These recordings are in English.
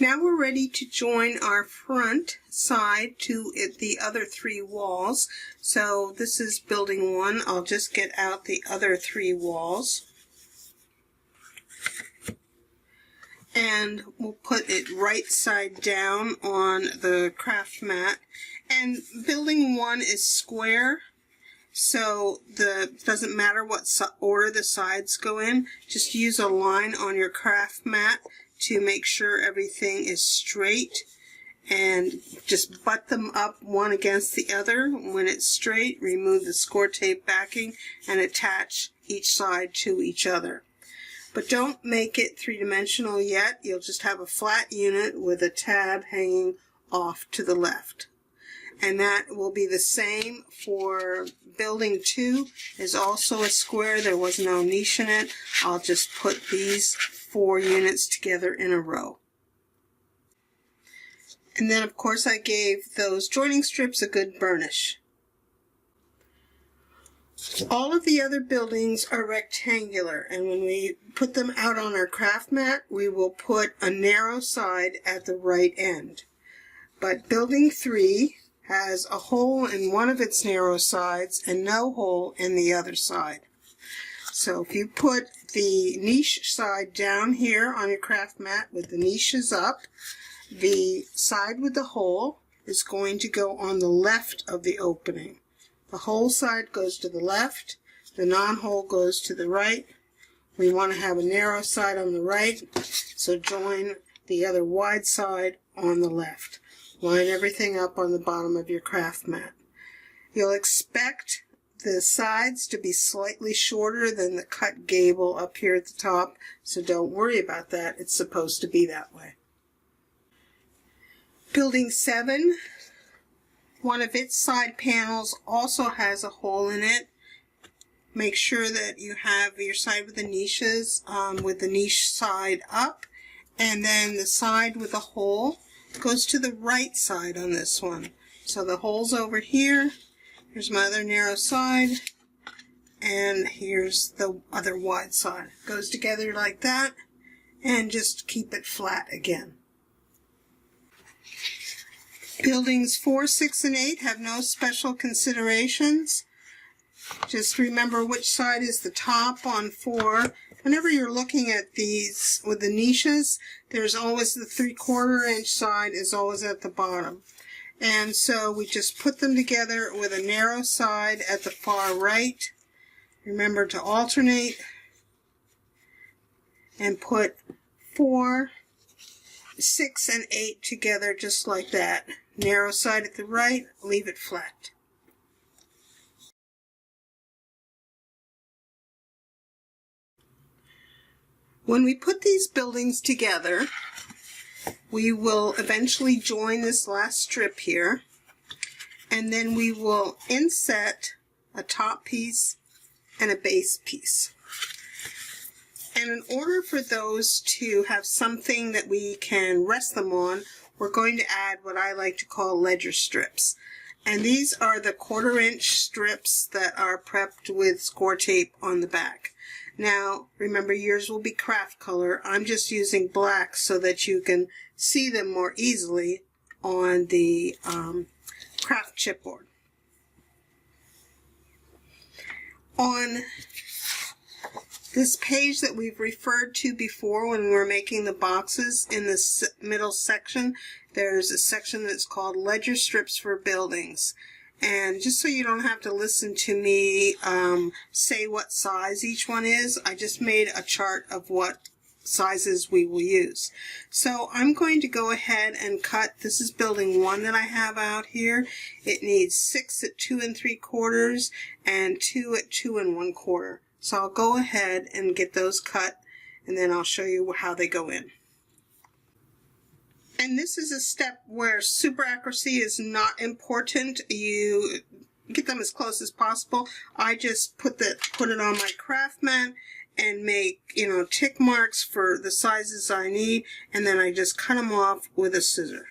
Now we're ready to join our front side to the other 3 walls. So this is building 1. I'll just get out the other 3 walls. And we'll put it right side down on the craft mat. And building 1 is square, so it doesn't matter what order the sides go in. Just use a line on your craft mat to make sure everything is straight, and just butt them up one against the other. When it's straight, remove the score tape backing and attach each side to each other. But don't make it 3-dimensional yet. You'll just have a flat unit with a tab hanging off to the left. And that will be the same for building 2. Is also a square. There was no niche in it. I'll just put these 4 units together in a row. And then of course I gave those joining strips a good burnish. All of the other buildings are rectangular, and when we put them out on our craft mat, we will put a narrow side at the right end. But building 3 has a hole in one of its narrow sides and no hole in the other side. So if you put the niche side down here on your craft mat with the niches up, the side with the hole is going to go on the left of the opening. The hole side goes to the left, the non-hole goes to the right. We want to have a narrow side on the right, so join the other wide side on the left. Line everything up on the bottom of your craft mat. You'll expect the sides to be slightly shorter than the cut gable up here at the top, so don't worry about that. It's supposed to be that way. Building 7, one of its side panels also has a hole in it. Make sure that you have your side with the niches with the niche side up, and then the side with the hole goes to the right side on this one. So the hole's over here. Here's my other narrow side, and here's the other wide side. Goes together like that, and just keep it flat again. Buildings 4, 6, and 8 have no special considerations. Just remember which side is the top on 4. Whenever you're looking at these with the niches, there's always the 3/4 inch side is always at the bottom. And so we just put them together with a narrow side at the far right. Remember to alternate and put 4, 6, and 8 together just like that. Narrow side at the right, leave it flat. When we put these buildings together, we will eventually join this last strip here, and then we will inset a top piece and a base piece. And in order for those to have something that we can rest them on, we're going to add what I like to call ledger strips. And these are the 1/4 inch strips that are prepped with score tape on the back. Now, remember, yours will be craft color. I'm just using black so that you can see them more easily on the craft chipboard. On this page that we've referred to before when we were making the boxes, in the middle section, there's a section that's called Ledger Strips for Buildings. And just so you don't have to listen to me say what size each one is, I just made a chart of what sizes we will use. So I'm going to go ahead and cut. This is building 1 that I have out here. It needs 6 at 2 3/4 and 2 at 2 1/4. So I'll go ahead and get those cut, and then I'll show you how they go in. And this is a step where super accuracy is not important. You get them as close as possible. I just put it on my craft mat and make, tick marks for the sizes I need, and then I just cut them off with a scissor.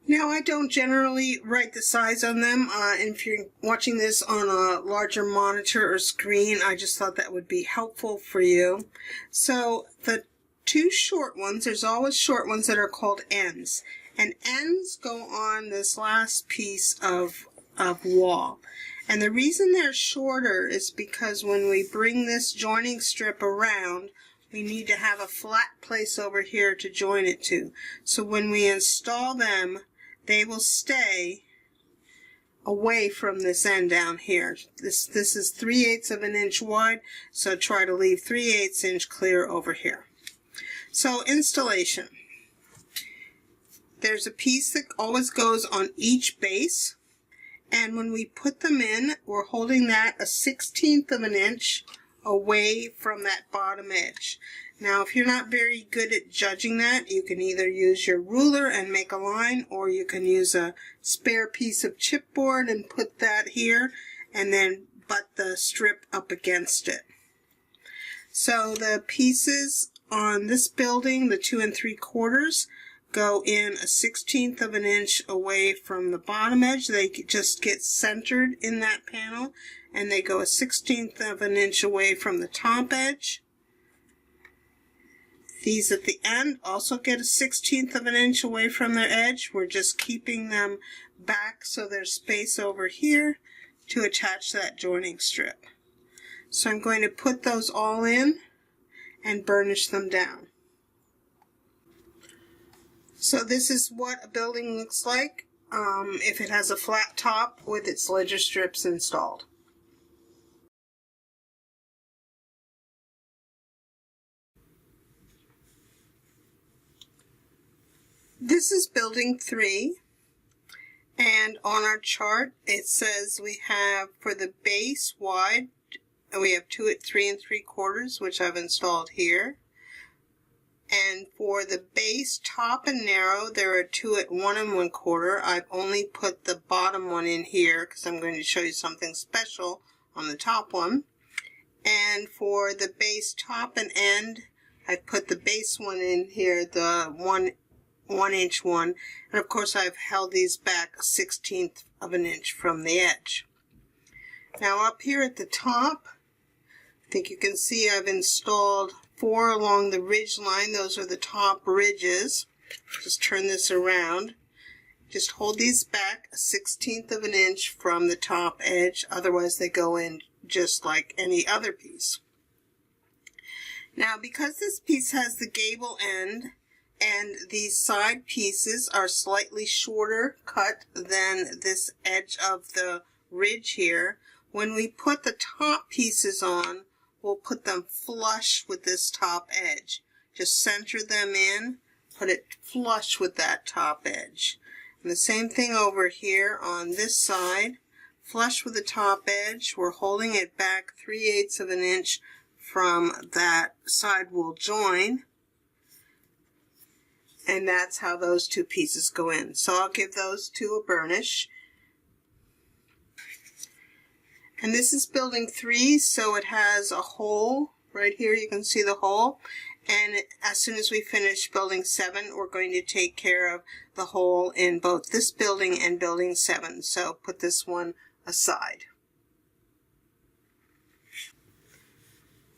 Now, I don't generally write the size on them, and if you're watching this on a larger monitor or screen, I just thought that would be helpful for you. So the two short ones. There's always short ones that are called ends. And ends go on this last piece of wall. And the reason they're shorter is because when we bring this joining strip around, we need to have a flat place over here to join it to. So when we install them, they will stay away from this end down here. This is 3/8 of an inch wide, so try to leave 3/8 inch clear over here. So installation. There's a piece that always goes on each base, and when we put them in, we're holding that a 1/16 of an inch away from that bottom edge. Now, if you're not very good at judging that, you can either use your ruler and make a line, or you can use a spare piece of chipboard and put that here, and then butt the strip up against it. So the pieces on this building, the 2 3/4, go in a 1/16 of an inch away from the bottom edge. They just get centered in that panel, and they go a 1/16 of an inch away from the top edge. These at the end also get a 1/16 of an inch away from their edge. We're just keeping them back so there's space over here to attach that joining strip. So I'm going to put those all in and burnish them down. So this is what a building looks like if it has a flat top with its ledger strips installed. This is building 3, and on our chart it says we have for the base wide, we have 2 at 3 3/4, which I've installed here. And for the base top and narrow, there are 2 at 1 1/4. I've only put the bottom one in here because I'm going to show you something special on the top one. And for the base top and end, I put the base one in here, the 1 inch one, and of course I've held these back a 1/16 of an inch from the edge. Now up here at the top, I think you can see I've installed 4 along the ridge line. Those are the top ridges. Just turn this around. Just hold these back a 1/16 of an inch from the top edge, otherwise they go in just like any other piece. Now because this piece has the gable end, and these side pieces are slightly shorter cut than this edge of the ridge here, when we put the top pieces on, we'll put them flush with this top edge. Just center them in, put it flush with that top edge. And the same thing over here on this side, flush with the top edge. We're holding it back 3/8 of an inch from that sidewall join. And that's how those two pieces go in. So I'll give those two a burnish. And this is building 3, so it has a hole right here. You can see the hole. And as soon as we finish building 7, we're going to take care of the hole in both this building and building 7. So put this one aside.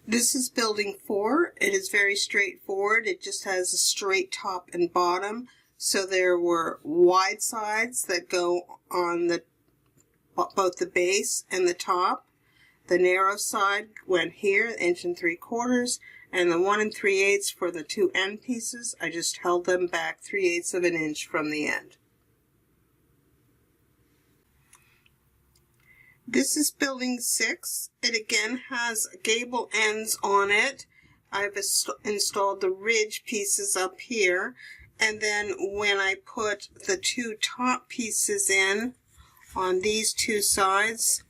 This is building 4. It is very straightforward. It just has a straight top and bottom. So there were wide sides that go on both the base and the top. The narrow side went here, 1 3/4, and the 1 3/8 for the 2 end pieces, I just held them back 3/8 of an inch from the end. This is building 6. It again has gable ends on it. I've installed the ridge pieces up here, and then when I put the 2 top pieces in on these 2 sides,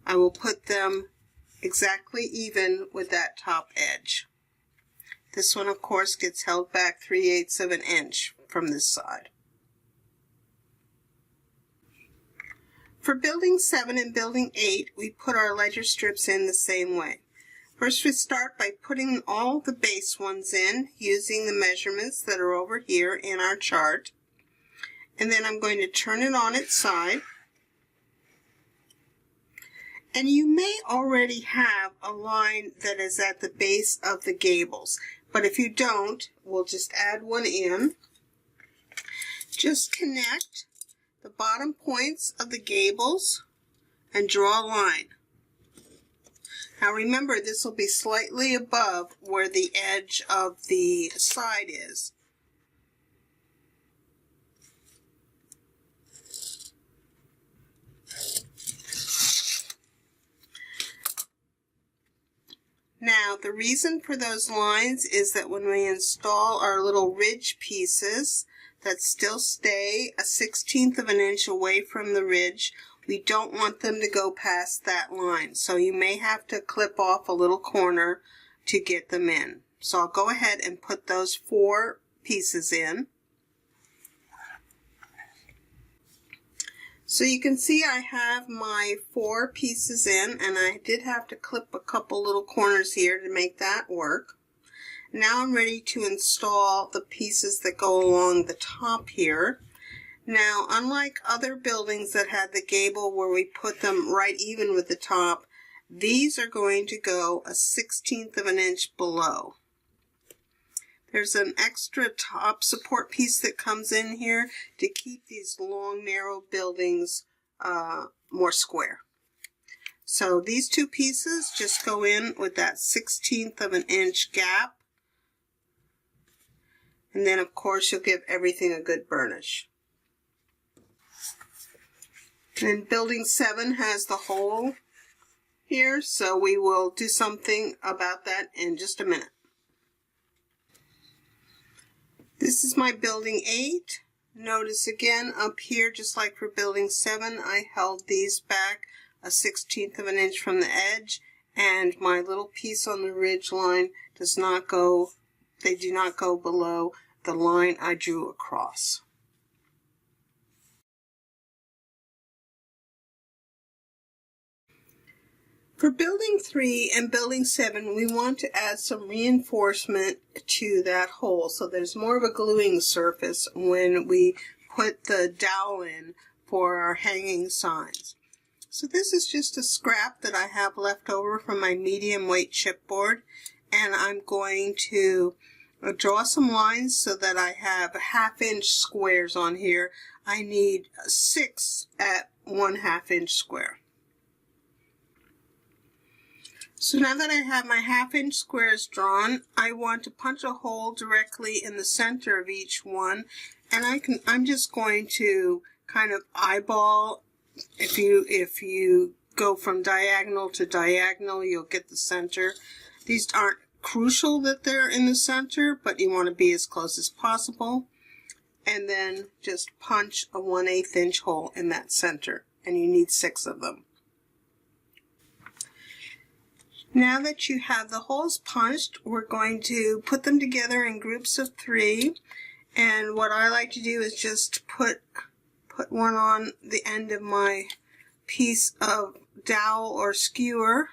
I will put them exactly even with that top edge. This one, of course, gets held back 3/8 of an inch from this side. For building 7 and building 8, we put our ledger strips in the same way. First, we start by putting all the base ones in using the measurements that are over here in our chart. And then I'm going to turn it on its side. And you may already have a line that is at the base of the gables, but if you don't, we'll just add one in. Just connect the bottom points of the gables and draw a line. Now remember, this will be slightly above where the edge of the side is. Now, the reason for those lines is that when we install our little ridge pieces that still stay a 1/16 of an inch away from the ridge, we don't want them to go past that line. So you may have to clip off a little corner to get them in. So I'll go ahead and put those 4 pieces in. So you can see I have my 4 pieces in, and I did have to clip a couple little corners here to make that work. Now I'm ready to install the pieces that go along the top here. Now, unlike other buildings that had the gable where we put them right even with the top, these are going to go a 1/16 of an inch below. There's an extra top support piece that comes in here to keep these long, narrow buildings more square. So these 2 pieces just go in with that 1/16 of an inch gap. And then, of course, you'll give everything a good burnish. And building 7 has the hole here, so we will do something about that in just a minute. This is my building 8. Notice again up here, just like for building 7, I held these back a 1/16 of an inch from the edge, and my little piece on the ridge line does not go, they do not go below the line I drew across. For building 3 and building 7, we want to add some reinforcement to that hole, so there's more of a gluing surface when we put the dowel in for our hanging signs. So this is just a scrap that I have left over from my medium weight chipboard, and I'm going to draw some lines so that I have 1/2 inch squares on here. I need 6 at 1/2 inch square. So now that I have my 1/2 inch squares drawn, I want to punch a hole directly in the center of each one, and I'm just going to kind of eyeball. If you go from diagonal to diagonal, you'll get the center. These aren't crucial that they're in the center, but you want to be as close as possible. And then just punch a 1/8 inch hole in that center, and you need 6 of them. Now that you have the holes punched, we're going to put them together in groups of 3. And what I like to do is just put one on the end of my piece of dowel or skewer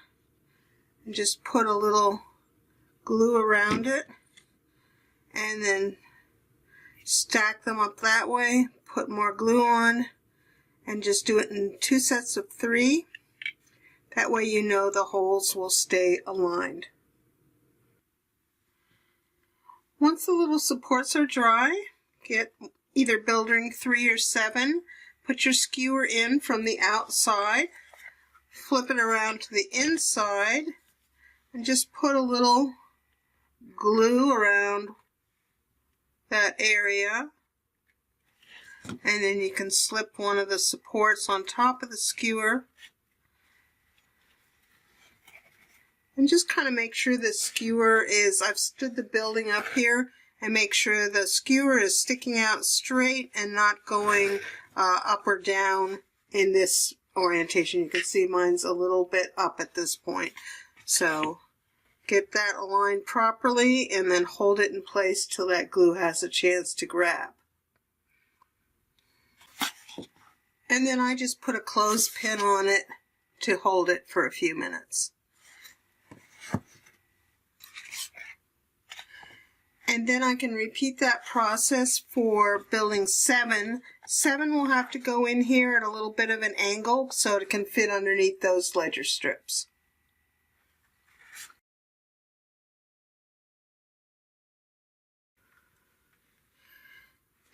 and just put a little glue around it, and then stack them up that way, put more glue on, and just do it in 2 sets of 3. That way you know the holes will stay aligned. Once the little supports are dry, get either building 3 or 7, put your skewer in from the outside, flip it around to the inside, and just put a little glue around that area. And then you can slip one of the supports on top of the skewer. And just kind of make sure the skewer is, I've stood the building up here, and make sure the skewer is sticking out straight and not going up or down in this orientation. You can see mine's a little bit up at this point. So get that aligned properly and then hold it in place till that glue has a chance to grab. And then I just put a clothespin on it to hold it for a few minutes. And then I can repeat that process for building 7. 7 will have to go in here at a little bit of an angle so it can fit underneath those ledger strips.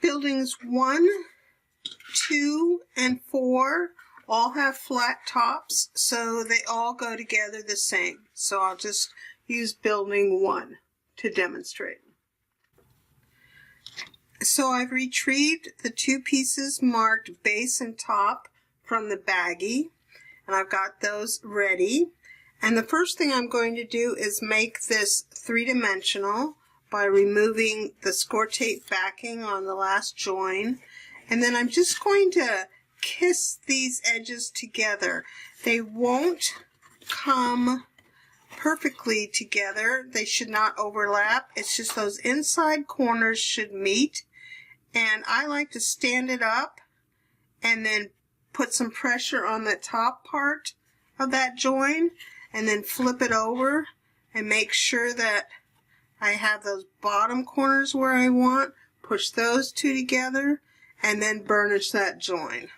Buildings 1, 2, and 4 all have flat tops, so they all go together the same. So I'll just use building 1 to demonstrate. So I've retrieved the 2 pieces marked base and top from the baggie, and I've got those ready. And the first thing I'm going to do is make this 3-dimensional by removing the score tape backing on the last join. And then I'm just going to kiss these edges together. They won't come perfectly together. They should not overlap. It's just those inside corners should meet. And I like to stand it up and then put some pressure on the top part of that join and then flip it over and make sure that I have those bottom corners where I want. Push those 2 together and then burnish that join.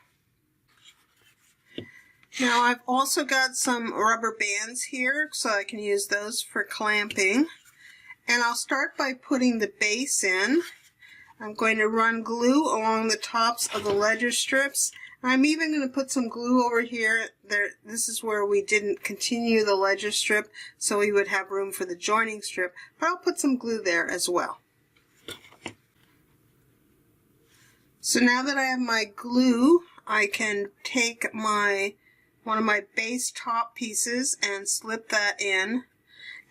Now I've also got some rubber bands here, so I can use those for clamping. And I'll start by putting the base in. I'm going to run glue along the tops of the ledger strips. I'm even going to put some glue over here. This is where we didn't continue the ledger strip, so we would have room for the joining strip. But I'll put some glue there as well. So now that I have my glue, I can take one of my base top pieces and slip that in.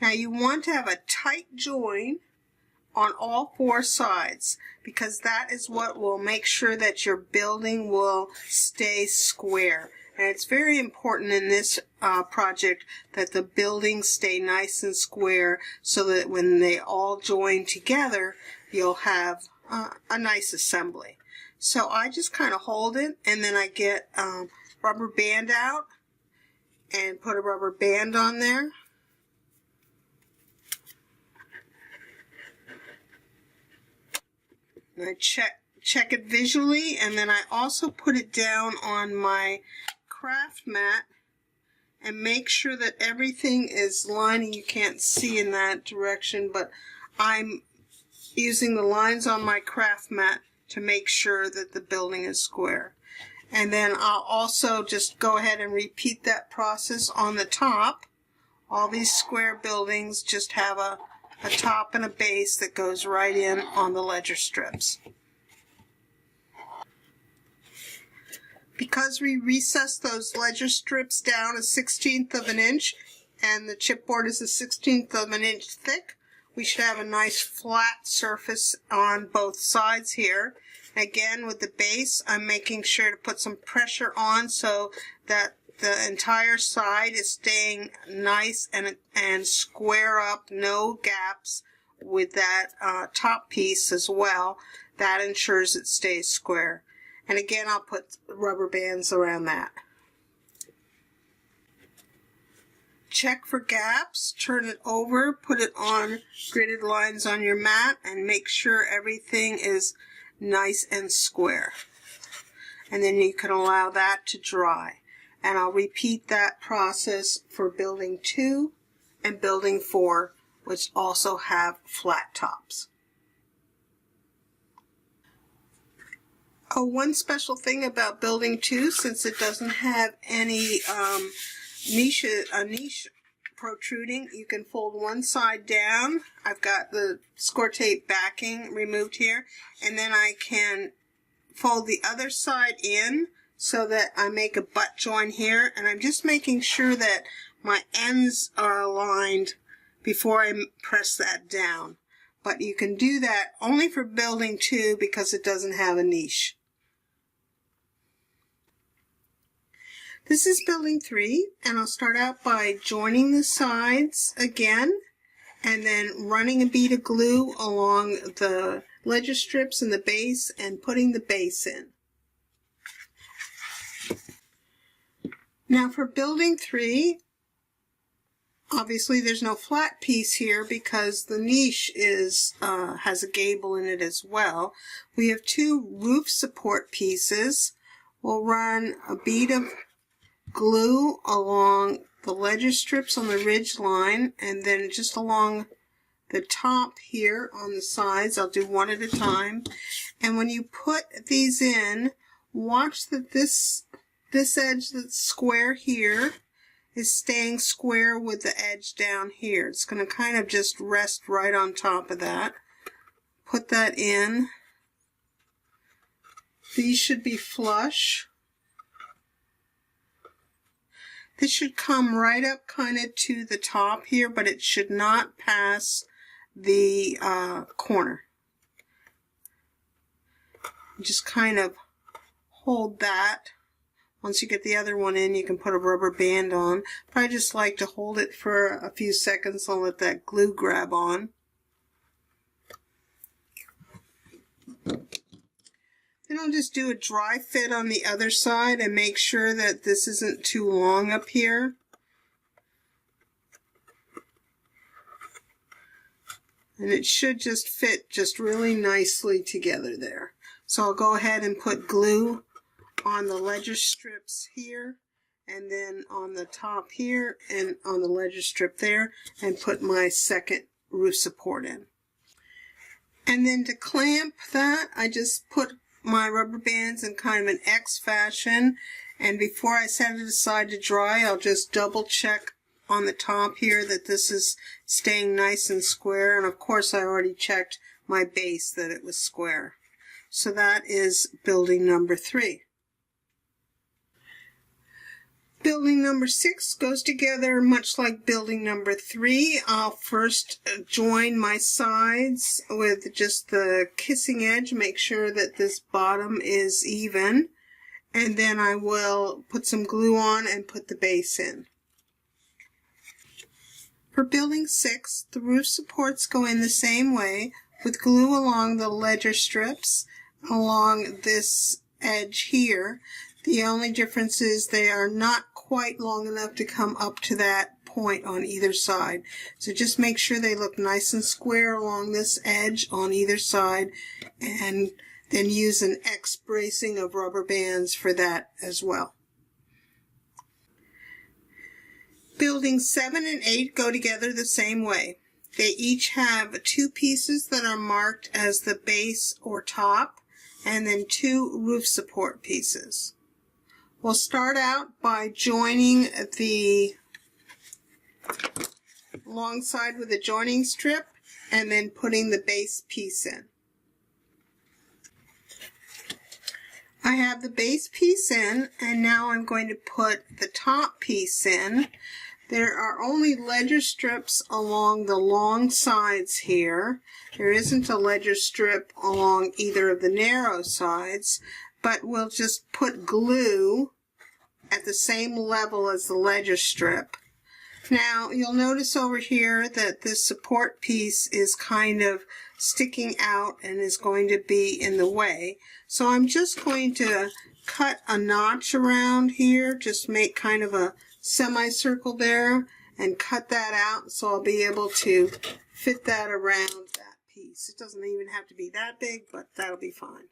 Now you want to have a tight join on all 4 sides, because that is what will make sure that your building will stay square. And it's very important in this project that the buildings stay nice and square, so that when they all join together, you'll have a nice assembly. So I just kind of hold it, and then I get rubber band out and put a rubber band on there. And I check it visually, and then I also put it down on my craft mat and make sure that everything is lining. You can't see in that direction, but I'm using the lines on my craft mat to make sure that the building is square. And then I'll also just go ahead and repeat that process on the top. All these square buildings just have a top and a base that goes right in on the ledger strips. Because we recessed those ledger strips down a 1/16 of an inch and the chipboard is a 1/16 of an inch thick, we should have a nice flat surface on both sides here. Again, with the base, I'm making sure to put some pressure on so that the entire side is staying nice and square up, no gaps with that top piece as well. That ensures it stays square. And again, I'll put rubber bands around that. Check for gaps, turn it over, put it on gridded lines on your mat, and make sure everything is nice and square. And then you can allow that to dry. And I'll repeat that process for building 2 and building 4, which also have flat tops. Oh, one special thing about building 2, since it doesn't have any niche protruding, you can fold one side down. I've got the score tape backing removed here, and then I can fold the other side in so that I make a butt join here, and I'm just making sure that my ends are aligned before I press that down. But you can do that only for building 2 because it doesn't have a niche. This is building 3, and I'll start out by joining the sides again and then running a bead of glue along the ledger strips and the base and putting the base in. Now for building 3, obviously there's no flat piece here because the niche has a gable in it as well. We have 2 roof support pieces. We'll run a bead of glue along the ledger strips on the ridge line, and then just along the top here on the sides. I'll do one at a time. And when you put these in, watch that this edge that's square here is staying square with the edge down here. It's going to kind of just rest right on top of that. Put that in. These should be flush. This should come right up kind of to the top here, but it should not pass the corner. Just kind of hold that. Once you get the other one in, you can put a rubber band on. But I just like to hold it for a few seconds and let that glue grab on. Then I'll just do a dry fit on the other side and make sure that this isn't too long up here. And it should just fit just really nicely together there. So I'll go ahead and put glue on the ledger strips here, and then on the top here, and on the ledger strip there, and put my second roof support in. And then to clamp that, I just put my rubber bands in kind of an X fashion, and before I set it aside to dry, I'll just double check on the top here that this is staying nice and square, and of course I already checked my base that it was square. So that is building number 3. Building number 6 goes together much like building number 3. I'll first join my sides with just the kissing edge, make sure that this bottom is even, and then I will put some glue on and put the base in. For building 6, the roof supports go in the same way, with glue along the ledger strips along this edge here. The only difference is they are not quite long enough to come up to that point on either side. So just make sure they look nice and square along this edge on either side, and then use an X bracing of rubber bands for that as well. Buildings 7 and 8 go together the same way. They each have 2 pieces that are marked as the base or top, and then 2 roof support pieces. We'll start out by joining the long side with a joining strip and then putting the base piece in. I have the base piece in, and now I'm going to put the top piece in. There are only ledger strips along the long sides here. There isn't a ledger strip along either of the narrow sides, but we'll just put glue at the same level as the ledger strip. Now you'll notice over here that this support piece is kind of sticking out and is going to be in the way. So I'm just going to cut a notch around here, just make kind of a semicircle there and cut that out, so I'll be able to fit that around that piece. It doesn't even have to be that big, but that'll be fine.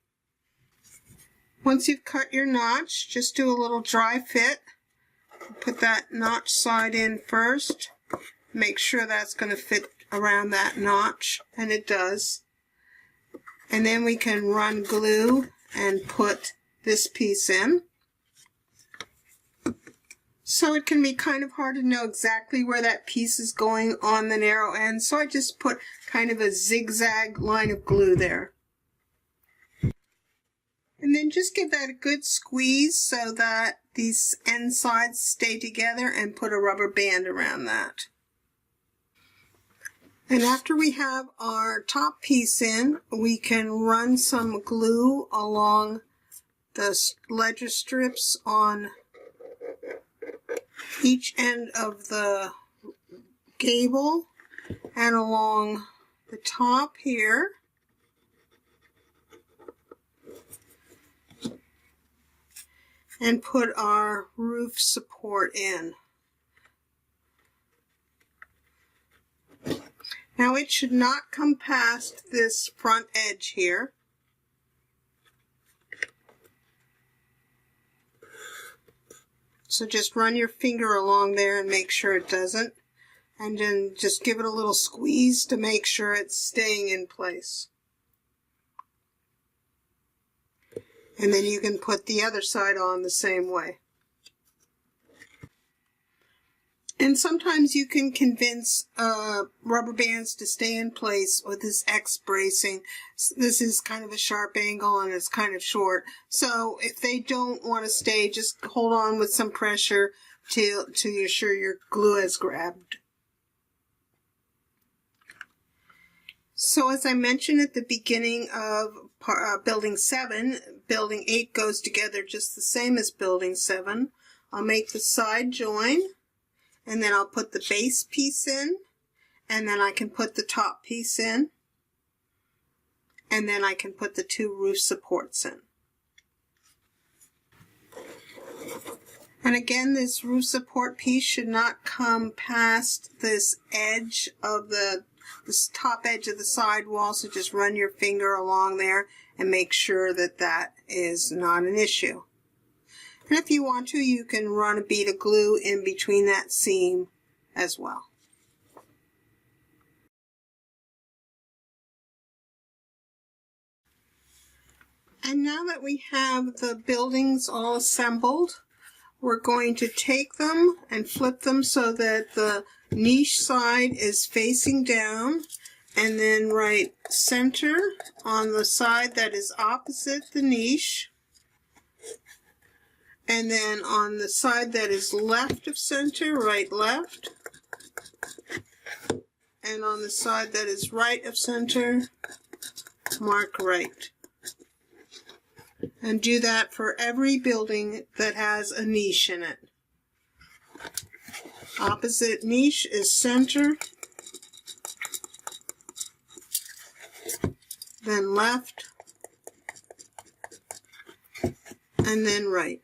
Once you've cut your notch, just do a little dry fit. Put that notch side in first. Make sure that's going to fit around that notch, and it does. And then we can run glue and put this piece in. So it can be kind of hard to know exactly where that piece is going on the narrow end, so I just put kind of a zigzag line of glue there. And then just give that a good squeeze so that these end sides stay together, and put a rubber band around that. And after we have our top piece in, we can run some glue along the ledger strips on each end of the gable and along the top here. And put our roof support in. Now it should not come past this front edge here. So just run your finger along there and make sure it doesn't. And then just give it a little squeeze to make sure it's staying in place. And then you can put the other side on the same way. And sometimes you can convince rubber bands to stay in place with this X bracing. This is kind of a sharp angle and it's kind of short. So if they don't want to stay, just hold on with some pressure till you're sure your glue has grabbed. So as I mentioned at the beginning of building 7, building 8 goes together just the same as building 7. I'll make the side join, and then I'll put the base piece in, and then I can put the top piece in, and then I can put the 2 roof supports in. And again, this roof support piece should not come past this edge of this top edge of the side wall, so just run your finger along there and make sure that that is not an issue. And if you want to, you can run a bead of glue in between that seam as well. And now that we have the buildings all assembled, we're going to take them and flip them so that the niche side is facing down, and then write center on the side that is opposite the niche, and then on the side that is left of center, write left, and on the side that is right of center, mark right. And do that for every building that has a niche in it. Opposite niche is center, then left, and then right.